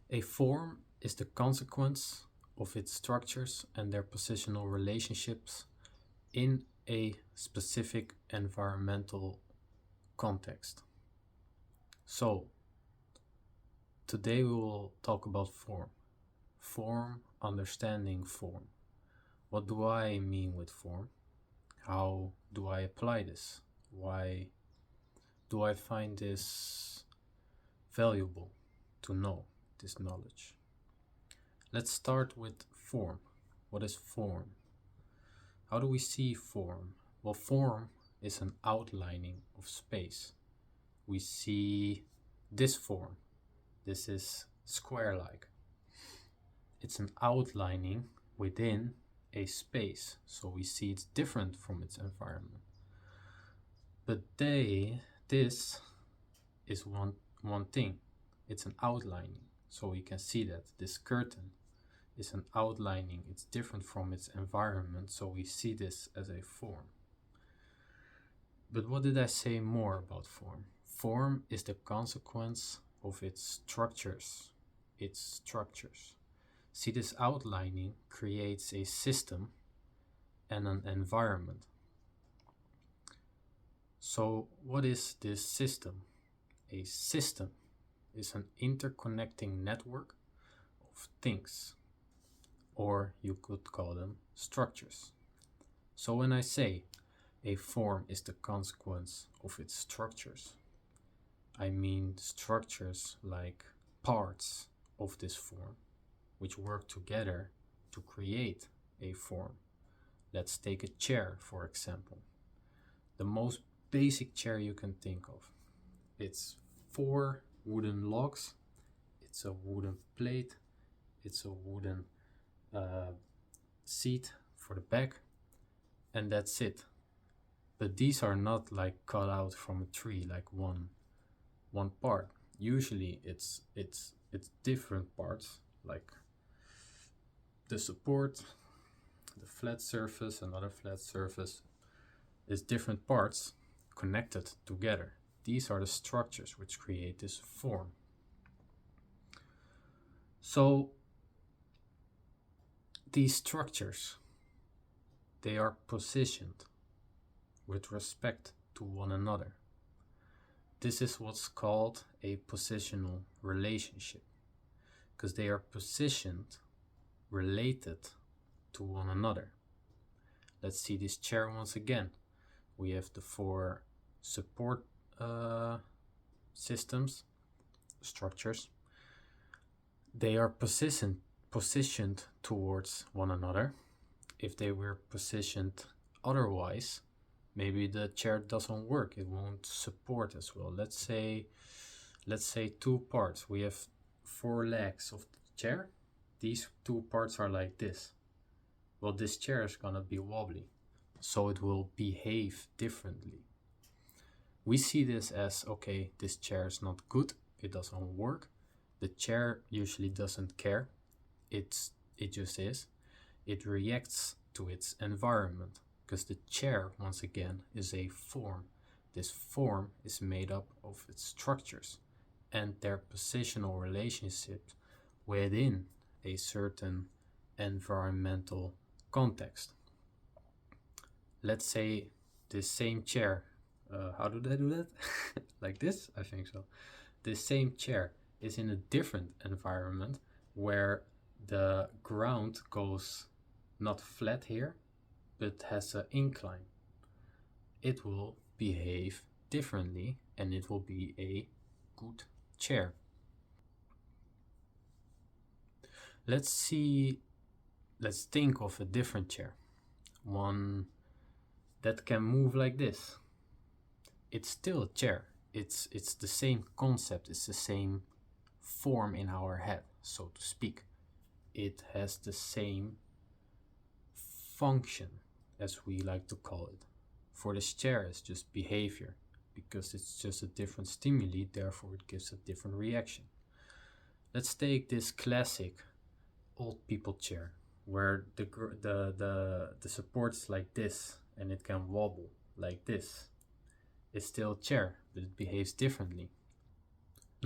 A form is the consequence of its structures and their positional relationships in a specific environmental context. So, today we will talk about form. Form, understanding form. What do I mean with form? How do I apply this? Why do I find this valuable to know this knowledge? Let's start with form. What is form? How do we see form? Well, form is an outlining of space. We see this form. This is square-like. It's an outlining within a space, so we see it's different from its environment. But this is one thing. It's an outlining, so we can see that this curtain is an outlining. It's different from its environment, so we see this as a form. But what did I say more about form? Form is the consequence of its structures. Its structures. See, this outlining creates a system and an environment. So what is this system? A system is an interconnecting network of things, or you could call them structures. So when I say a form is the consequence of its structures, I mean structures like parts of this form, which work together to create a form. Let's take a chair, for example. The most basic chair you can think of. It's 4 wooden logs, it's a wooden plate, it's a wooden seat for the back, and that's it. But these are not like cut out from a tree, like one part. Usually it's different parts, like the support, the flat surface, another flat surface, is different parts connected together. These are the structures which create this form. So these structures, they are positioned with respect to one another. This is what's called a positional relationship, because they are positioned related to one another. Let's see this chair once again. We have the 4 support systems, structures. They are positioned towards one another. If they were positioned otherwise, maybe the chair doesn't work. It won't support as well. Let's say 2 parts. We have 4 legs of the chair. These 2 parts are like this. Well, this chair is gonna be wobbly, so it will behave differently. We see this as, okay, this chair is not good, it doesn't work. The chair usually doesn't care. It just is. It reacts to its environment, because the chair, once again, is a form. This form is made up of its structures and their positional relationships within a certain environmental context. Let's say this same chair, how do they do that? Like this? I think so. This same chair is in a different environment where the ground goes not flat here, but has an incline. It will behave differently and it will be a good chair. Let's think of a different chair. One that can move like this. It's still a chair. It's the same concept, it's the same form in our head, so to speak. It has the same function, as we like to call it. For this chair, it's just behavior, because it's just a different stimuli, therefore it gives a different reaction. Let's take this classic old people chair, where the support is like this and it can wobble like this. It's still a chair, but it behaves differently.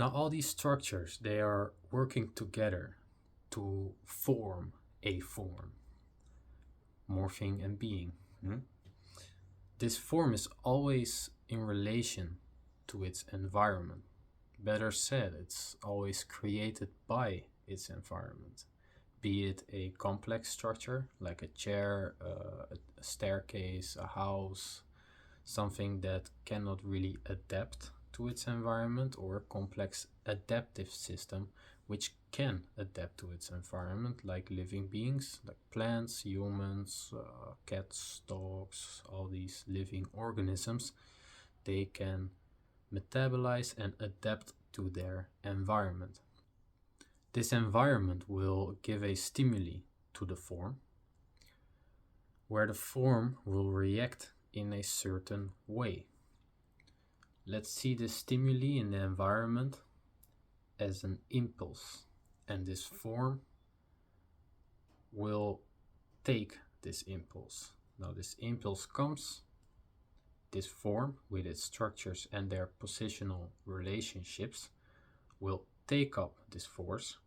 Now all these structures, they are working together to form a form, morphing and being. This form is always in relation to its environment. Better said, it's always created by its environment. Be it a complex structure like a chair, a staircase, a house, something that cannot really adapt to its environment, or a complex adaptive system which can adapt to its environment, like living beings, like plants, humans, cats, dogs, all these living organisms. They can metabolize and adapt to their environment. This environment will give a stimuli to the form, where the form will react in a certain way. Let's see the stimuli in the environment as an impulse, and this form will take this impulse. Now this impulse comes, this form with its structures and their positional relationships will take up this force.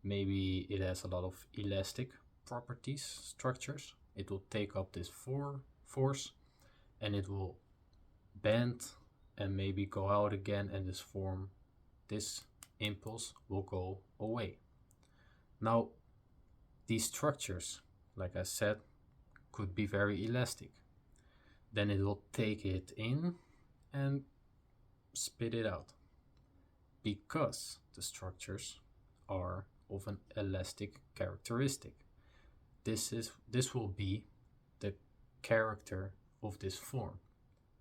Maybe it has a lot of elastic properties, structures. It will take up this force and it will bend and maybe go out again, and this impulse will go away. Now these structures, like I said, could be very elastic. Then it will take it in and spit it out, because the structures are of an elastic characteristic. This will be the character of this form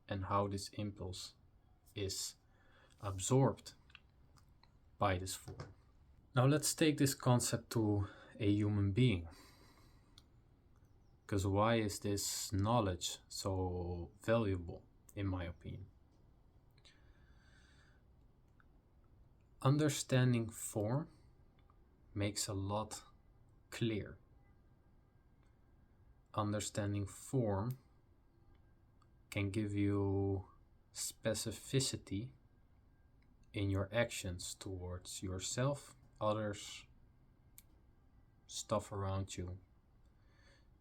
and how this impulse is absorbed by this form. Now let's take this concept to a human being. Because why is this knowledge so valuable, in my opinion? Understanding form makes a lot clear. Understanding form can give you specificity in your actions towards yourself, others, stuff around you.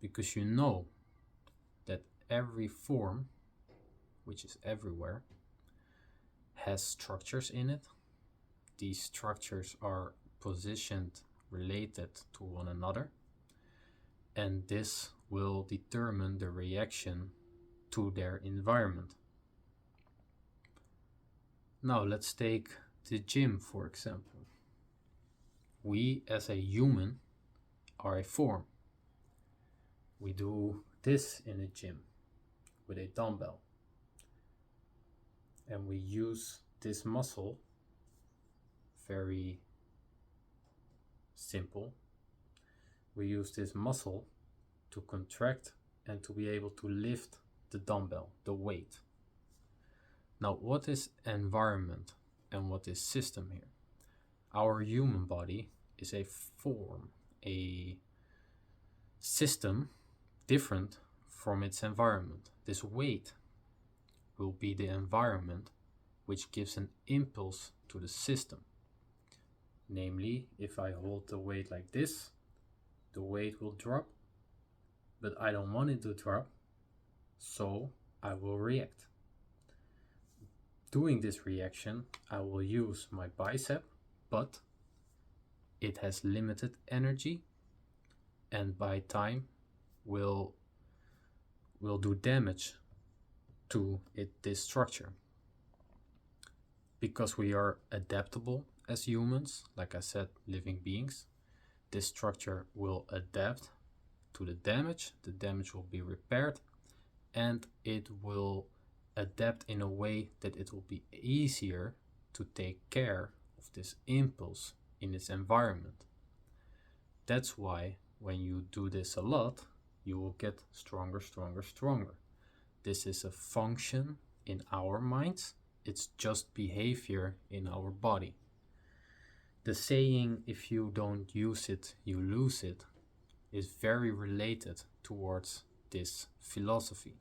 Because you know that every form, which is everywhere, has structures in it. These structures are positioned, related to one another, and this will determine the reaction to their environment. Now let's take the gym, for example. We as a human are a form. We do this in a gym with a dumbbell, and we use this muscle, very simple. We use this muscle to contract and to be able to lift the dumbbell, the weight. Now, what is environment and what is system here? Our human body is a form, a system different from its environment. This weight will be the environment which gives an impulse to the system. Namely, if I hold the weight like this, the weight will drop, but I don't want it to drop, so I will react. Doing this reaction, I will use my bicep, but it has limited energy, and by time will do damage to this structure. Because we are adaptable as humans, like I said, living beings, this structure will adapt to the damage will be repaired, and it will adapt in a way that it will be easier to take care of this impulse in its environment. That's why when you do this a lot, you will get stronger. This is a function in our minds. It's just behavior in our body. The saying, if you don't use it, you lose it, is very related towards this philosophy.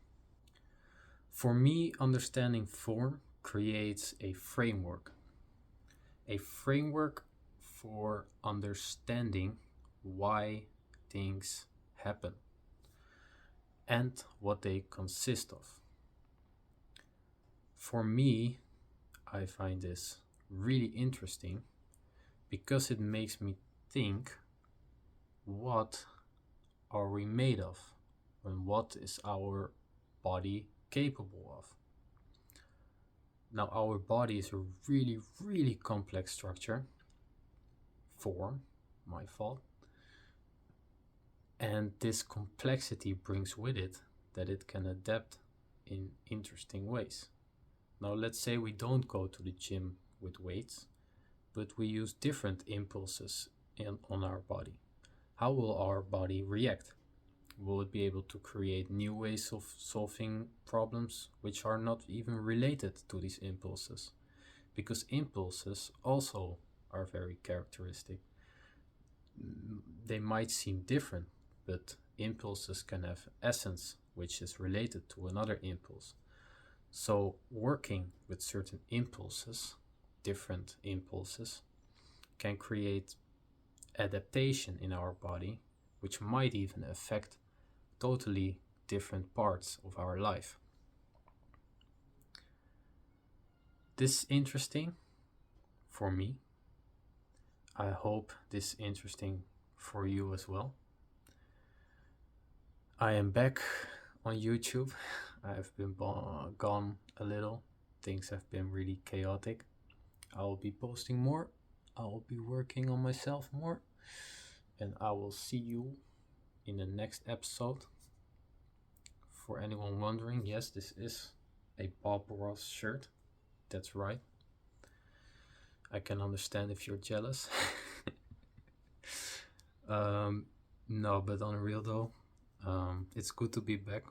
For me, understanding form creates a framework a framework for understanding why things happen and what they consist of. For me, I find this really interesting because it makes me think, what are we made of and what is our body capable of? Now, our body is a really, really complex structure, form, my fault, and this complexity brings with it that it can adapt in interesting ways. Now, let's say we don't go to the gym with weights, but we use different impulses on our body. How will our body react? Will it be able to create new ways of solving problems which are not even related to these impulses? Because impulses also are very characteristic. They might seem different, but impulses can have essence which is related to another impulse. So working with certain impulses, different impulses, can create adaptation in our body, which might even affect totally different parts of our life. This is interesting for me. I hope this is interesting for you as well. I am back on YouTube. I have been gone a little. Things have been really chaotic. I will be posting more. I will be working on myself more. And I will see you in the next episode. For anyone wondering, yes, this is a Bob Ross shirt. That's right. I can understand if you're jealous. No, but on real though, it's good to be back.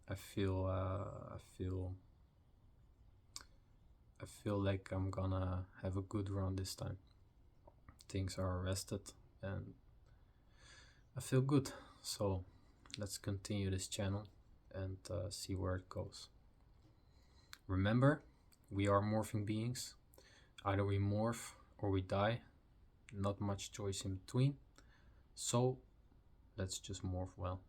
I feel like I'm gonna have a good run this time. Things are arrested and I feel good. So let's continue this channel and see where it goes. Remember, we are morphing beings. Either we morph or we die. Not much choice in between. So let's just morph well.